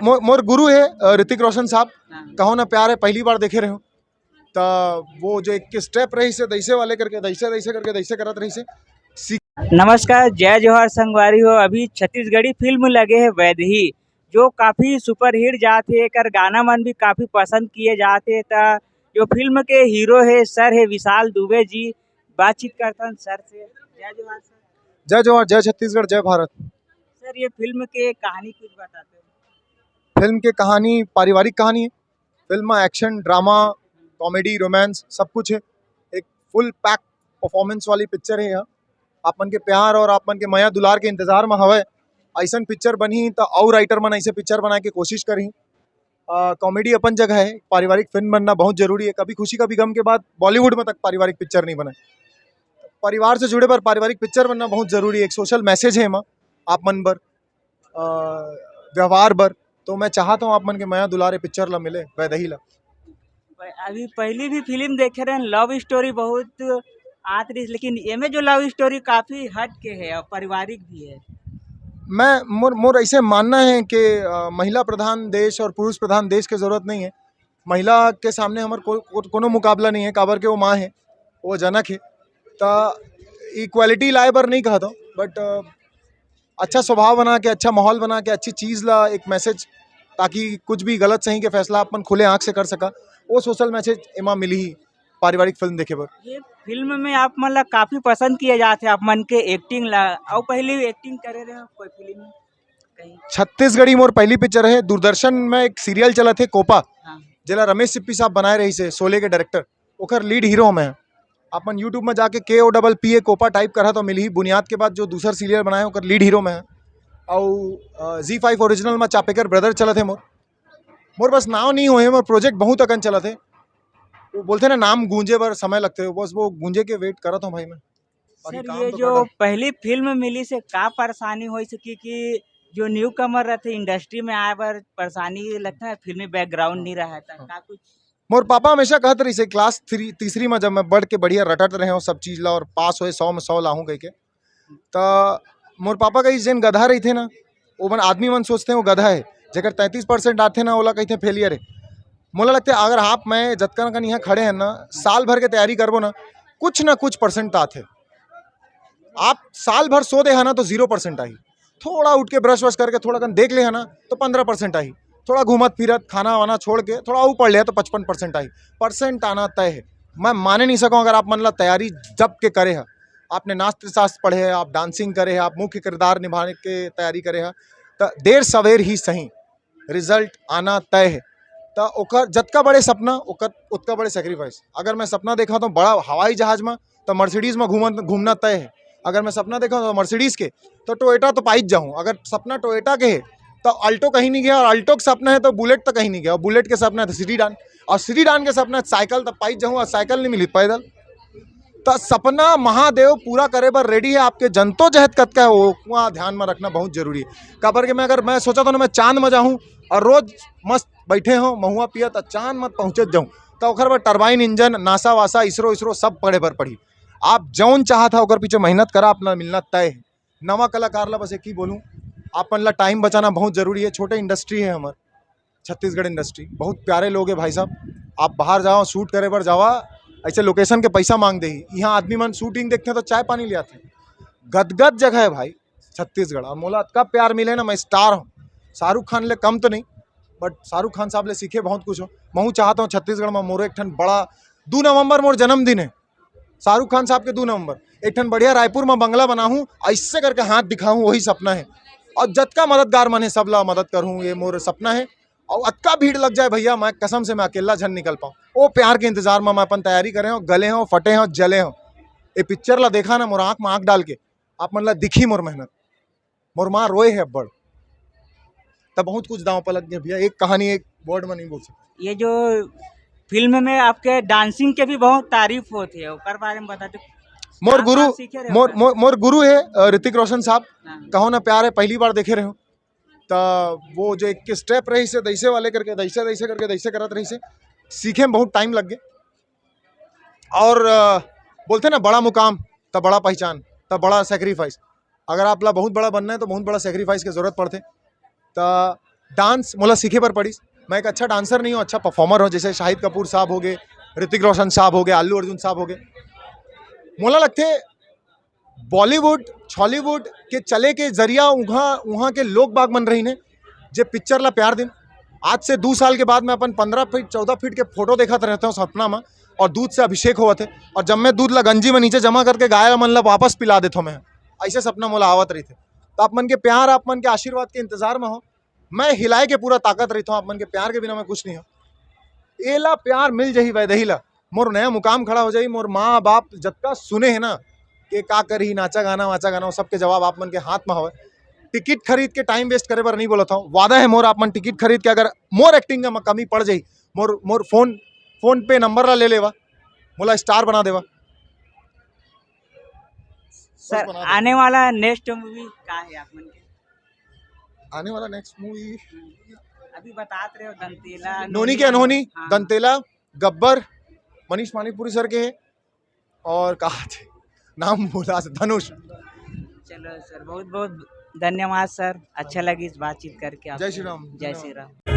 मोर गुरु है ऋतिक रोशन साहब। कहो ना प्यार है पहली बार देखे रहे हो तो वो जो एक स्टेप रही से दैसे वाले करके दैसे करके दैसे करत रही से। नमस्कार, जय जोहार संगवारी हो। अभी छत्तीसगढ़ी फिल्म लगे है वैदेही, जो काफ़ी सुपरहिट जाते है कर गाना मन भी काफ़ी पसंद किए जाते ता जो फिल्म के हीरो है सर है विशाल दुबे जी। बातचीत करता हूं सर से। जय जोहार सर। जय जवाहर, जय छत्तीसगढ़, जय भारत। सर ये फिल्म के कहानी कुछ बताते हैं? फिल्म की कहानी पारिवारिक कहानी है। फिल्म में एक्शन, ड्रामा, कॉमेडी, रोमांस सब कुछ है। एक फुल पैक परफॉर्मेंस वाली पिक्चर है। यहाँ आपमन के प्यार और आपमन के माया दुलार के इंतजार में हवे। ऐसा पिक्चर बनी तो और राइटर मन ऐसे पिक्चर बनाए के कोशिश करी। कॉमेडी अपन जगह है, पारिवारिक फिल्म बनना बहुत जरूरी है। कभी खुशी कभी गम के बाद बॉलीवुड में तक पारिवारिक पिक्चर नहीं बने। परिवार से जुड़े पर पारिवारिक पिक्चर बनना बहुत जरूरी है। एक सोशल मैसेज है आप मन बर, व्यवहार बर। तो मैं चाहता हूँ आप मन के माया दुलारे पिक्चर ला मिले वैदही ला। अभी पहली भी फिल्म देखे रहे लव स्टोरी बहुत आत रही, लेकिन एमे जो लव स्टोरी काफ़ी हट के है और पारिवारिक भी है। मैं मोर ऐसे मानना है कि महिला प्रधान देश और पुरुष प्रधान देश की जरूरत नहीं है। महिला के सामने हमार कोनो मुकाबला नहीं है। काबर के वो माँ है, वो जनक है। तो इक्वालिटी लाए बर नहीं कहता, बट अच्छा स्वभाव बना के, अच्छा माहौल बना के, अच्छी चीज़ ला एक मैसेज, ताकि कुछ भी गलत सही के फैसला अपन खुले आँख से कर सका। वो सोशल मैसेज एमा मिली ही पारिवारिक फिल्म देखे बर। ये फिल्म में आप मन ला काफी पसंद किए जाते हैं, आप मन के एक्टिंग ला और पहले भी एक्टिंग करे रहे हो कोई फिल्म में कहीं? छत्तीसगढ़ी मोर पहली पिक्चर है। दूरदर्शन में एक सीरियल चला थे कोपा, हाँ। जिला रमेश सिप्पी साहब बनाए रही से, शोले के डायरेक्टर। ओकर लीड हीरो में है। अपन यूट्यूब में जाके KOPPA कोपा टाइप करा तो मिली ही। बुनियाद के बाद जो दूसरा सीरियल बनाए ओकर लीड हीरो में है। और ZEE5 ओरिजिनल में चापेकर ब्रदर चला थे मोर। मोर बस नाव नहीं हुए, मोर प्रोजेक्ट बहुत अकन चला थे। वो बोलते ना नाम गूंजे बर समय लगते हो, बस वो गूंजे के वेट करत हूँ भाई मैं। बाकी सर काम ये तो जो करता। पहली फिल्म मिली से का परेशानी हो सकी कि जो न्यू कमर रहते इंडस्ट्री में आए पर परेशानी लगता है, फिल्मी बैकग्राउंड नहीं रहा था का कुछ? मोर पापा हमेशा कहते रही से क्लास तीसरी में जब मैं बढ़ के बढ़िया रटत रहे हो सब चीज़ ला और पास हुए 100 में 100 लाहूँ कह के। तो मोर पापा कही जैन गधा रही थे ना, वो मन आदमी मन सोचते हैं वो गधा है। जगह 33% आते ना ओला कहते फेलियर है। मोला लगता है अगर आप मैं जतकन कन यहाँ खड़े हैं ना, साल भर के तैयारी करबो ना कुछ परसेंट आते। आप साल भर सो दे है ना तो 0% आई। थोड़ा उठ के ब्रश वश करके थोड़ा कन देख ले है ना तो 15% आई। थोड़ा घूमत फिरत खाना वाना छोड़ के थोड़ा ऊ पढ़ लिया तो 55% आई। परसेंट आना तय है। मैं माने नहीं सकूँ अगर आप मन ला तैयारी जब के करे है, आपने नास्त्र शास्त्र पढ़े है, आप डांसिंग करे है, आप मुख्य किरदार निभाने के तैयारी करे है, तो देर सवेर ही सही रिजल्ट आना तय है। तो ओकर जतका बड़े सपना ओकर उतना बड़े सेक्रीफाइस। अगर मैं सपना देखा तो बड़ा हवाई जहाज में तो मर्सिडीज में घूमना तय है। अगर मैं सपना देखा तो मर्सिडीज के तो टोयोटा तो पाइज जाऊँ। अगर सपना टोयोटा के है तो अल्टो कहीं नहीं गया, और अल्टो का सपना है तो बुलेट तो कहीं नहीं गया, और बुलेट के सपना है तो सिटी डान, और सिटी डान के सपना है साइकिल तो पाइज जाऊँ, और साइकिल नहीं मिली पैदल। तो सपना महादेव पूरा करे बर रेडी है। आपके जनतो जहत कत का है वो वहाँ ध्यान में रखना बहुत जरूरी है। काबर के मैं सोचा था ना मैं चांद में जाऊँ और रोज मस्त बैठे हो महुआ पिया तो चांद मत पहुँचत जाऊँ, तो ओकर बर टरबाइन इंजन, नासा वासा, इसरो सब पढ़े बर पड़ी। आप जौन चाहत है ओकर पीछे मेहनत करा, अपना मिलना तय है। नवा कलाकार ला बस एक ही बोलूँ, आपन ला टाइम बचाना बहुत जरूरी है। छोटे इंडस्ट्री है हमार छत्तीसगढ़ इंडस्ट्री, बहुत प्यारे लोग है भाई साहब। आप बाहर जाओ शूट करे बर जावा, ऐसे लोकेशन के पैसा मांग दे। यहाँ आदमी मन शूटिंग देखते हैं तो चाय पानी ले आते हैं। गदगद जगह है भाई छत्तीसगढ़, और मोला का प्यार मिले ना। मैं स्टार हूँ, शाहरुख खान ले कम तो नहीं, बट शाहरुख खान साहब ले सीखे बहुत कुछ हो। मैं चाहता हूँ छत्तीसगढ़ में मोर एक ठन बड़ा 2 नवंबर मोर जन्मदिन है, शाहरुख खान साहब के 2 नवंबर एक ठन बढ़िया रायपुर में बंगला बनाऊँ, ऐसे करके हाथ दिखाऊँ, वही सपना है। और जतका मददगार मन है सब ला मदद करूँ, ये मोर सपना है। और अक्का भीड़ लग जाए भैया, मैं कसम से मैं अकेला झन निकल पाऊँ। वो प्यार के इंतजार में मैं अपन तैयारी करे हो, गले हो, फटे हो, जले हो। ये पिक्चर ला देखा ना मोर आँख में आँख डाल के, आप मन ला दिखी मोर मेहनत। मोर माँ रोए है बड़, तब बहुत कुछ दांव पलट गया भैया। एक कहानी एक वर्ड में नहीं बोल सकता। ये जो फिल्म में आपके डांसिंग के भी बहुत तारीफ होती है, ओकर बारे में बताते। मोर गुरु सीखे रहे मोर मोर मोर गुरु है ऋतिक रोशन साहब। हाँ। कहो ना प्यार है पहली बार देखे रहे हो तो वो जो एक स्टेप रही से दैसे वाले करके दैसे करत रही से, सीखे में बहुत टाइम लग गया। और बोलते ना बड़ा मुकाम तब बड़ा पहचान तब बड़ा सेक्रीफाइस। अगर आप ला बहुत बड़ा बनना है तो बहुत बड़ा सेक्रीफाइस की जरूरत पड़ते। तो डांस मोला सीखे पर पड़ी। मैं एक अच्छा डांसर नहीं हूँ, अच्छा परफॉर्मर हूँ, जैसे शाहिद कपूर साहब हो गए, ऋतिक रोशन साहब हो गए, अल्लू अर्जुन साहब हो गए। मोला लगते बॉलीवुड हॉलीवुड के चले के जरिया वहाँ के लोग बाग मन रही ने जे पिक्चर ला प्यार दिन। आज से 2 साल के बाद मैं अपन 15 फीट 14 फीट के फोटो देखा रहता हूँ सपना में, और दूध से अभिषेक हुआ थे, और जब मैं दूध ला गंजी में नीचे जमा करके गाय मन ला वापस पिला देता हूँ मैं, ऐसे सपना मोला आवत रही थे। तो आप मन के प्यार, आप मन के आशीर्वाद के इंतजार में हो, मैं हिलाए के पूरा ताकत रही हूँ। आप मन के प्यार के बिना मैं कुछ नहीं हूँ। एला प्यार मिल जही वैदही ला मोर नया मुकाम खड़ा हो जाई। मोर माँ बाप जतका सुने है ना कि का करी नाचा गाना वो सबके जवाब आप मन के हाथ में हवे। टिकट खरीद के टाइम वेस्ट करे पर नहीं बोला था। वादा है मोर, आप मन टिकट खरीद के अगर मोर एक्टिंग का कमी पड़ जाई, मोर फोन पे नंबर ला ले लेवा, मोला स्टार बना देवा। सर आने वाला नेक्स्ट मूवी का है आप मन के? आने वाला नेक्स्ट मूवी अभी बतात रहे हो दंतेला, नोनी के अनहोनी, हाँ। दंतेला, गब्बर, मनीष मानिकपुरी सर के है, और कहा थे नाम भूला, धनुष। चलो सर, बहुत बहुत धन्यवाद सर, अच्छा लगी इस बातचीत करके। जय श्री राम। जय श्री राम।